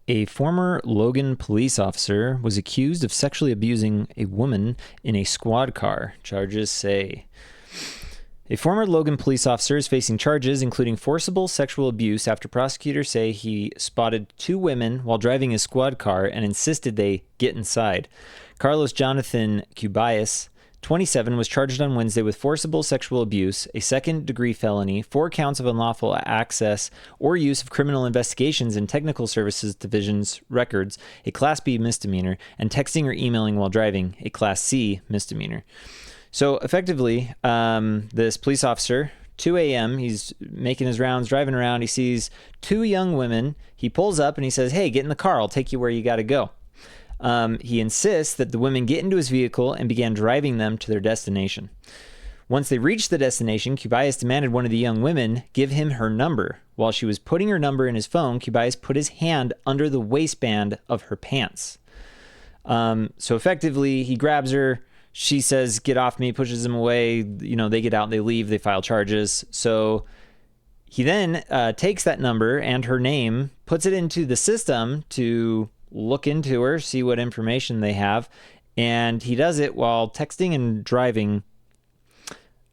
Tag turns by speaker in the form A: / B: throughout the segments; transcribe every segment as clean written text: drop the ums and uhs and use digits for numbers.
A: A former Logan police officer was accused of sexually abusing a woman in a squad car, charges say. A former Logan police officer is facing charges including forcible sexual abuse after prosecutors say he spotted two women while driving his squad car and insisted they get inside. Carlos Jonathan Cubias, 27, was charged on Wednesday with forcible sexual abuse, a second-degree felony, 4 counts of unlawful access or use of criminal investigations and technical services division's records, a Class B misdemeanor, and texting or emailing while driving, a Class C misdemeanor. So effectively, this police officer, 2 a.m., he's making his rounds, driving around. He sees two young women. He pulls up and he says, "Hey, get in the car. I'll take you where you got to go." He insists that the women get into his vehicle and began driving them to their destination. Once they reached the destination, Cubias demanded one of the young women give him her number. While she was putting her number in his phone, Cubias put his hand under the waistband of her pants. So effectively, he grabs her. She says, "Get off me," pushes him away. They get out, they leave, they file charges. So he then takes that number and her name, puts it into the system to look into her, see what information they have. And he does it while texting and driving.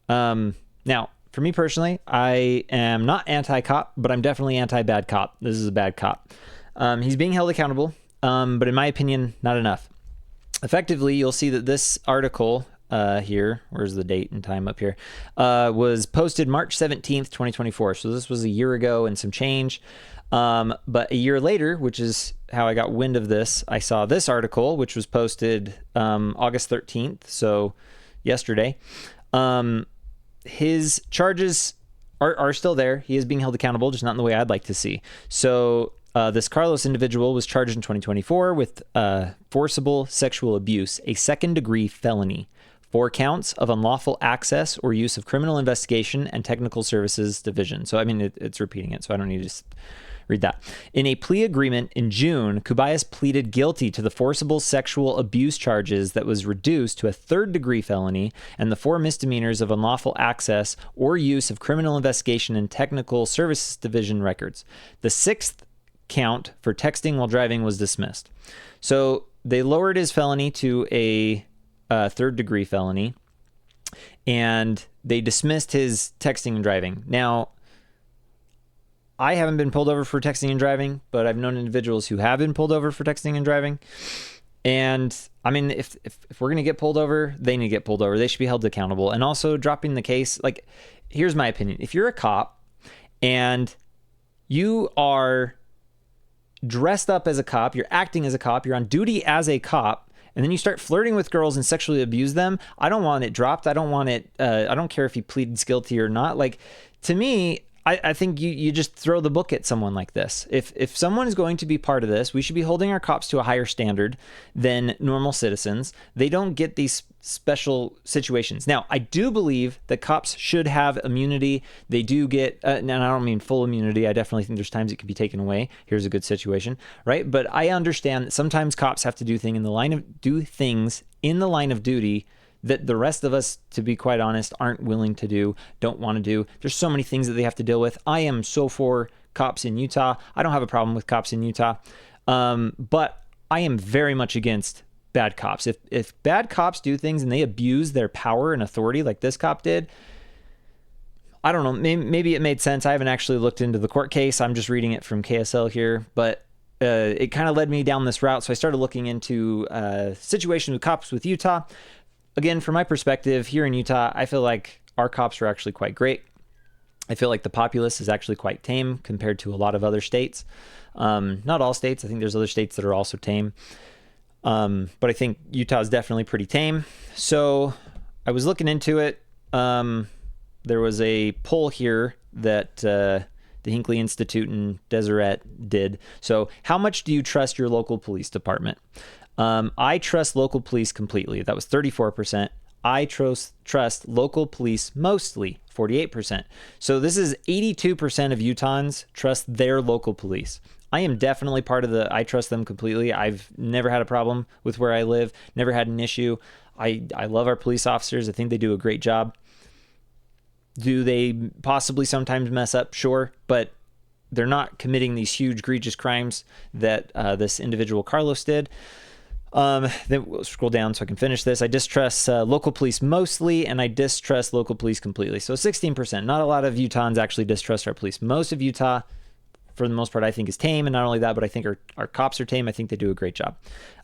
A: Now, for me personally, I am not anti-cop, but I'm definitely anti-bad cop. This is a bad cop. He's being held accountable, but in my opinion, not enough. Effectively, you'll see that this article here, where's the date and time up here, was posted March 17th, 2024. So this was a year ago and some change. But a year later, which is how I got wind of this, I saw this article, which was posted August 13th, so yesterday. His charges are still there. He is being held accountable, just not in the way I'd like to see. So this Carlos individual was charged in 2024 with forcible sexual abuse, a second-degree felony, 4 counts of unlawful access or use of criminal investigation and technical services division. So, I mean, it's repeating it, so I don't need to read that. In a plea agreement in June, Cubias pleaded guilty to the forcible sexual abuse charges that was reduced to a third-degree felony and the 4 misdemeanors of unlawful access or use of criminal investigation and technical services division records. The 6th count for texting while driving was dismissed. So they lowered his felony to a third-degree felony, and they dismissed his texting and driving. Now, I haven't been pulled over for texting and driving, but I've known individuals who have been pulled over for texting and driving. And I mean, if we're going to get pulled over, they need to get pulled over. They should be held accountable. And also dropping the case, like, here's my opinion. If you're a cop and you are dressed up as a cop, you're acting as a cop, you're on duty as a cop, and then you start flirting with girls and sexually abuse them, I don't want it dropped. I don't want it, I don't care if he pleads guilty or not. Like, to me, I think you just throw the book at someone like this. If someone is going to be part of this, we should be holding our cops to a higher standard than normal citizens. They don't get these special situations. Now, I do believe that cops should have immunity. They do get, and I don't mean full immunity. I definitely think there's times it can be taken away. Here's a good situation, right? But I understand that sometimes cops have to do things in the line of duty that the rest of us, to be quite honest, aren't willing to do, don't want to do. There's so many things that they have to deal with. I am so for cops in Utah. I don't have a problem with cops in Utah, but I am very much against bad cops. If bad cops do things and they abuse their power and authority like this cop did, I don't know, maybe it made sense. I haven't actually looked into the court case. I'm just reading it from KSL here, but it kind of led me down this route. So I started looking into situations with cops with Utah. Again, from my perspective, here in Utah, I feel like our cops are actually quite great. I feel like the populace is actually quite tame compared to a lot of other states. Not all states. I think there's other states that are also tame. But I think Utah is definitely pretty tame. So I was looking into it. There was a poll here that the Hinckley Institute and Deseret did. So how much do you trust your local police department? I trust local police completely. That was 34%. I trust local police mostly, 48%. So this is 82% of Utahns trust their local police. I am definitely part of the I trust them completely. I've never had a problem with where I live, never had an issue. I love our police officers. I think they do a great job. Do they possibly sometimes mess up? Sure. But they're not committing these huge egregious crimes that this individual Carlos did. Then we'll scroll down so I can finish this. I distrust local police mostly, and I distrust local police completely. So 16%. Not a lot of Utahns actually distrust our police. Most of Utah, for the most part, I think is tame. And not only that, but I think our cops are tame. I think they do a great job.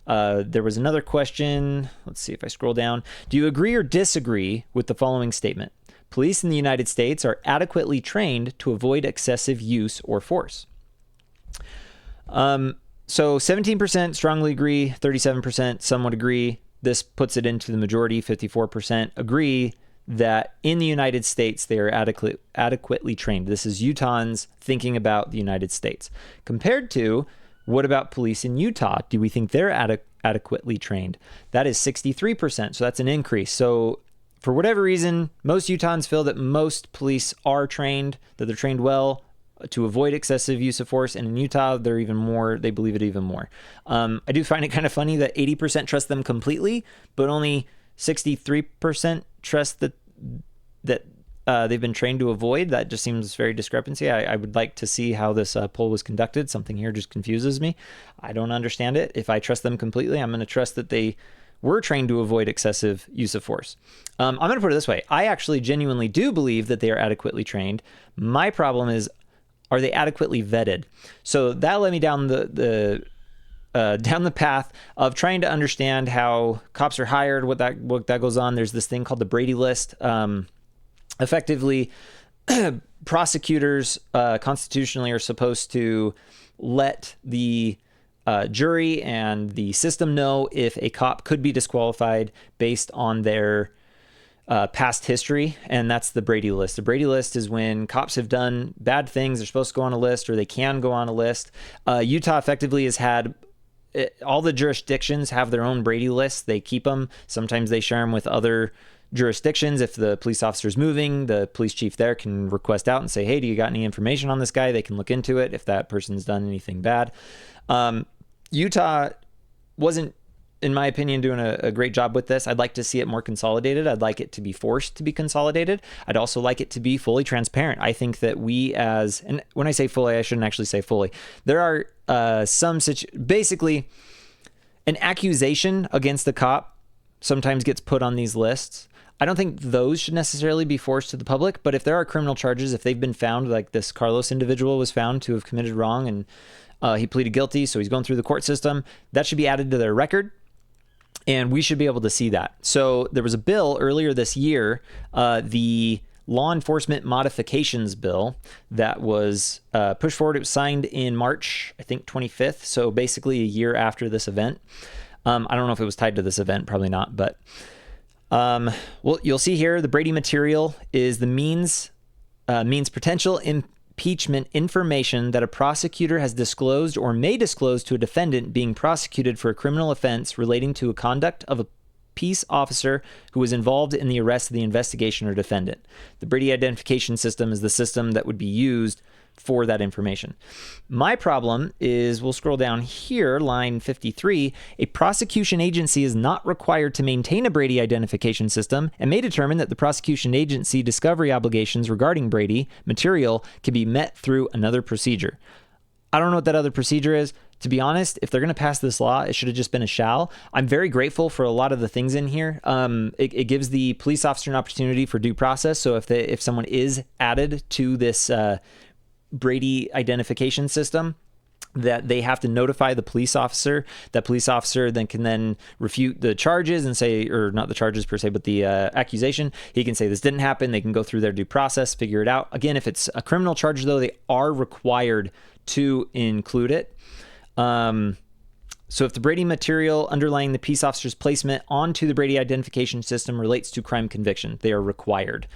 A: There was another question. Let's see if I scroll down. Do you agree or disagree with the following statement? Police in the United States are adequately trained to avoid excessive use or force. So 17% strongly agree, 37% somewhat agree. This puts it into the majority, 54% agree that in the United States they are adequately trained. This is Utahns thinking about the United States. Compared to, what about police in Utah? Do we think they're adequately trained? That is 63%, so that's an increase. So for whatever reason, most Utahns feel that most police are trained, that they're trained well to avoid excessive use of force. And in Utah, they're even more, they believe it even more. I do find it kind of funny that 80% trust them completely, but only 63% trust that they've been trained to avoid. That just seems very discrepancy. I would like to see how this poll was conducted. Something here just confuses me. I don't understand it. If I trust them completely, I'm going to trust that they were trained to avoid excessive use of force. I'm going to put it this way. I actually genuinely do believe that they are adequately trained. My problem is, are they adequately vetted? So that led me down the path of trying to understand how cops are hired, what that goes on. There's this thing called the Brady List. Effectively, prosecutors constitutionally are supposed to let the jury and the system know if a cop could be disqualified based on their past history, and that's the Brady List. The Brady List is when cops have done bad things, they're supposed to go on a list, or they can go on a list. Utah effectively has had all the jurisdictions have their own Brady lists. They keep them. Sometimes they share them with other jurisdictions. If the police officer's moving, the police chief there can request out and say, hey, do you got any information on this guy? They can look into it if that person's done anything bad. Utah wasn't, in my opinion, doing a great job with this. I'd like to see it more consolidated. I'd like it to be forced to be consolidated. I'd also like it to be fully transparent. I think that we and when I say fully, I shouldn't actually say fully. There are basically an accusation against the cop sometimes gets put on these lists. I don't think those should necessarily be forced to the public, but if there are criminal charges, if they've been found, like this Carlos individual was found to have committed wrong and he pleaded guilty, so he's going through the court system, that should be added to their record. And we should be able to see that. So there was a bill earlier this year, the Law Enforcement Modifications Bill, that was pushed forward. It was signed in March, I think 25th. So basically a year after this event. I don't know if it was tied to this event, probably not. But well, you'll see here the Brady material is the means potential impeachment information that a prosecutor has disclosed or may disclose to a defendant being prosecuted for a criminal offense relating to a conduct of a peace officer who was involved in the arrest of the investigation or defendant. The Brady identification system is the system that would be used for that information. My problem is, we'll scroll down here, line 53, a prosecution agency is not required to maintain a Brady identification system and may determine that the prosecution agency discovery obligations regarding Brady material can be met through another procedure. I don't know what that other procedure is. To be honest, if they're going to pass this law, it should have just been a shall. I'm very grateful for a lot of the things in here. It gives the police officer an opportunity for due process. So if someone is added to this Brady identification system, that they have to notify the police officer. That police officer then can refute the charges and say, or not the charges per se, but the accusation. He can say this didn't happen. They can go through their due process, figure it out. Again, if it's a criminal charge, though, they are required to include it. So if the Brady material underlying the peace officer's placement onto the Brady identification system relates to crime conviction, they are required.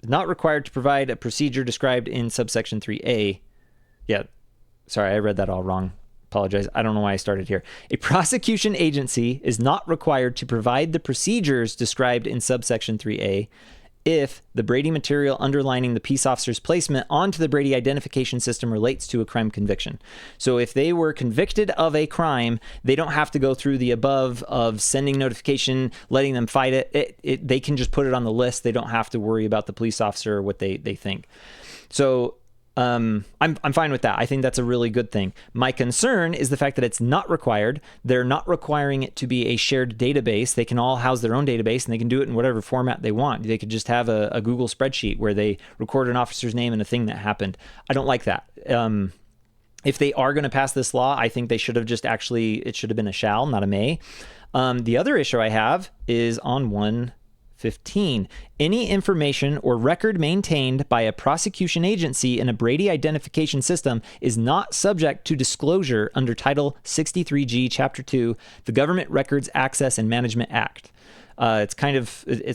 A: Not required to provide a procedure described in subsection 3A. Yeah, sorry, I read that all wrong. Apologize. I don't know why I started here. A prosecution agency is not required to provide the procedures described in subsection 3A if the Brady material underlining the peace officer's placement onto the Brady identification system relates to a crime conviction. So if they were convicted of a crime, they don't have to go through the above of sending notification, letting them fight it. They can just put it on the list. They don't have to worry about the police officer or what they think. So I'm fine with that. I think that's a really good thing. My concern is the fact that it's not required. They're not requiring it to be a shared database. They can all house their own database and they can do it in whatever format they want. They could just have a Google spreadsheet where they record an officer's name and a thing that happened. I don't like that. If they are going to pass this law, I think they should have just actually, it should have been a shall, not a may. The other issue I have is on 115. Any information or record maintained by a prosecution agency in a Brady identification system is not subject to disclosure under Title 63G, Chapter 2, the Government Records Access and Management Act. It's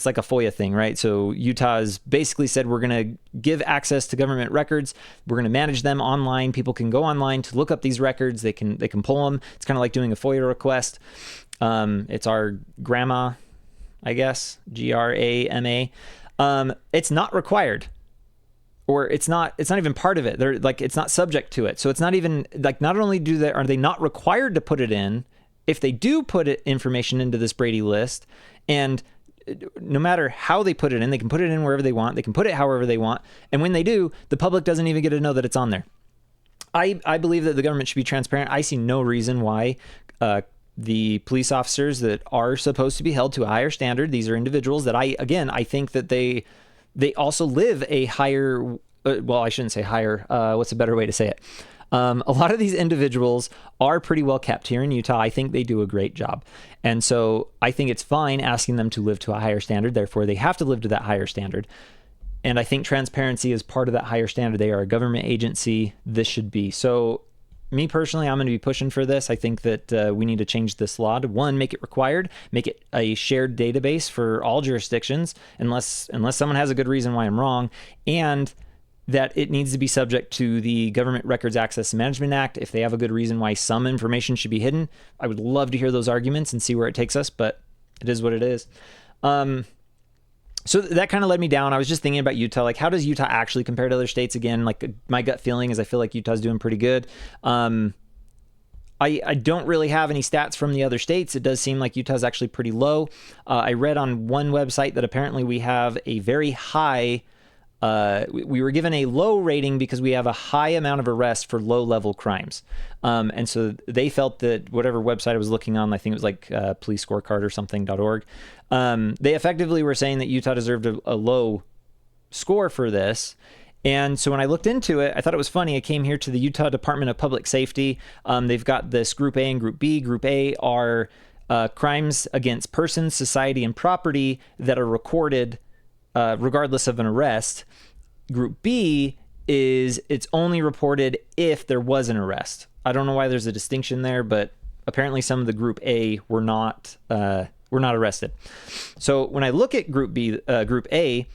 A: like a FOIA thing, right? So Utah's basically said, we're going to give access to government records. We're going to manage them online. People can go online to look up these records. They can pull them. It's kind of like doing a FOIA request. It's our GRAMA, I guess, GRAMA. It's not required, or it's not even part of it. They're like, it's not subject to it. So it's not even like, not only are they not required to put it in, if they do put information into this Brady list, and no matter how they put it in, they can put it in wherever they want. They can put it however they want. And when they do, the public doesn't even get to know that it's on there. I believe that the government should be transparent. I see no reason why the police officers that are supposed to be held to a higher standard, these are individuals that I think that they also live a higher, well, I shouldn't say higher. What's a better way to say it? A lot of these individuals are pretty well kept here in Utah. I think they do a great job. And so I think it's fine asking them to live to a higher standard. Therefore, they have to live to that higher standard. And I think transparency is part of that higher standard. They are a government agency. This should be. So me personally, I'm going to be pushing for this. I think that we need to change this law to, one, make it required, make it a shared database for all jurisdictions, unless someone has a good reason why I'm wrong, and that it needs to be subject to the Government Records Access and Management Act. If they have a good reason why some information should be hidden, I would love to hear those arguments and see where it takes us, but it is what it is. So that kind of led me down. I was just thinking about Utah, like, how does Utah actually compare to other states? Again, like, my gut feeling is I feel like Utah's doing pretty good. I don't really have any stats from the other states. It does seem like Utah's actually pretty low. I read on one website that apparently we have a very high, we were given a low rating because we have a high amount of arrests for low-level crimes. And so they felt that whatever website I was looking on, I think it was like police scorecard or something.org, they effectively were saying that Utah deserved a low score for this. And so when I looked into it, I thought it was funny. I came here to the Utah Department of Public Safety. They've got this Group A and Group B. Group A are crimes against persons, society, and property that are recorded regardless of an arrest. Group B is it's only reported if there was an arrest. I don't know why there's a distinction there, but apparently some of the Group A were not arrested. So when I look at Group A,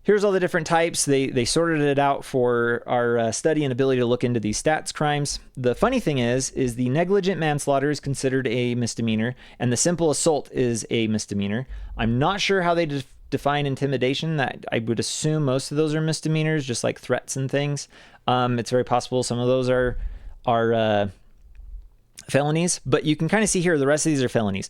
A: here's all the different types. They sorted it out for our study and ability to look into these stats crimes. The funny thing is the negligent manslaughter is considered a misdemeanor, and the simple assault is a misdemeanor. I'm not sure how they define intimidation. That I would assume most of those are misdemeanors, just like threats and things. It's very possible some of those are felonies, but you can kind of see here the rest of these are felonies.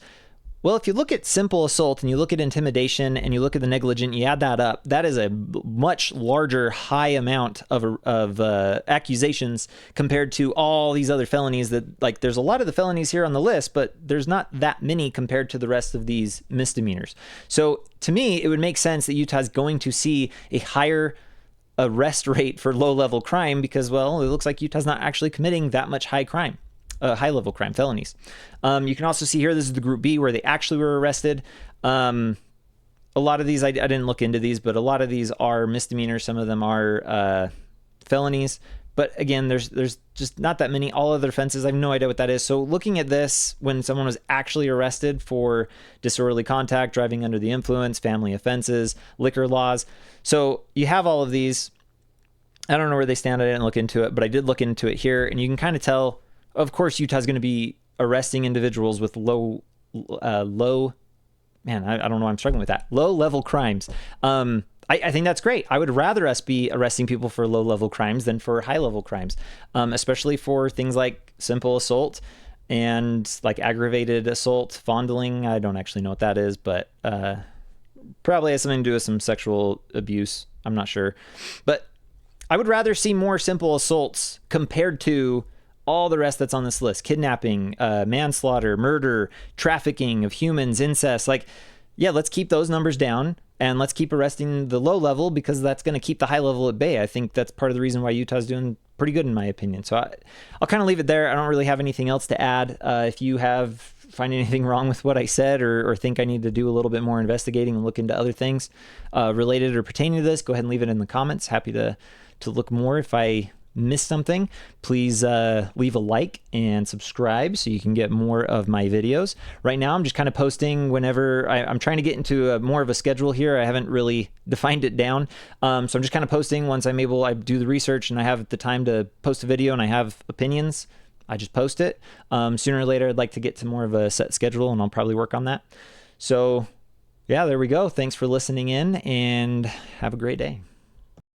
A: Well, if you look at simple assault and you look at intimidation and you look at the negligent, you add that up, that is a much larger, high amount of accusations compared to all these other felonies that, like, there's a lot of the felonies here on the list, but there's not that many compared to the rest of these misdemeanors. So to me, it would make sense that Utah's going to see a higher arrest rate for low-level crime because, well, it looks like Utah's not actually committing that much high-level crime, felonies. You can also see here, this is the Group B where they actually were arrested. A lot of these, I didn't look into these, but a lot of these are misdemeanors. Some of them are felonies. But again, there's just not that many. All other offenses, I have no idea what that is. So looking at this, when someone was actually arrested for disorderly contact, driving under the influence, family offenses, liquor laws. So you have all of these. I don't know where they stand. I didn't look into it, but I did look into it here. And you can kind of tell, of course, Utah's going to be arresting individuals with low, I don't know why I'm struggling with that. Low-level crimes. I think that's great. I would rather us be arresting people for low-level crimes than for high-level crimes, especially for things like simple assault and like aggravated assault, fondling. I don't actually know what that is, but probably has something to do with some sexual abuse. I'm not sure. But I would rather see more simple assaults compared to all the rest that's on this list: kidnapping, manslaughter, murder, trafficking of humans, incest. Like, yeah, let's keep those numbers down and let's keep arresting the low level, because that's going to keep the high level at bay. I think that's part of the reason why Utah's doing pretty good, in my opinion. So I'll kind of leave it there. I don't really have anything else to add. If you find anything wrong with what I said, or think I need to do a little bit more investigating and look into other things related or pertaining to this, go ahead and leave it in the comments. Happy to look more. If I missed something, please leave a like and subscribe so you can get more of my videos. Right now I'm just kind of posting whenever I'm trying to get into more of a schedule here. I haven't really defined it down, so I'm just kind of posting once I'm able. I do the research and I have the time to post a video and I have opinions, I just post it. Sooner or later I'd like to get to more of a set schedule, and I'll probably work on that. So yeah, there we go. Thanks for listening in, and have a great day.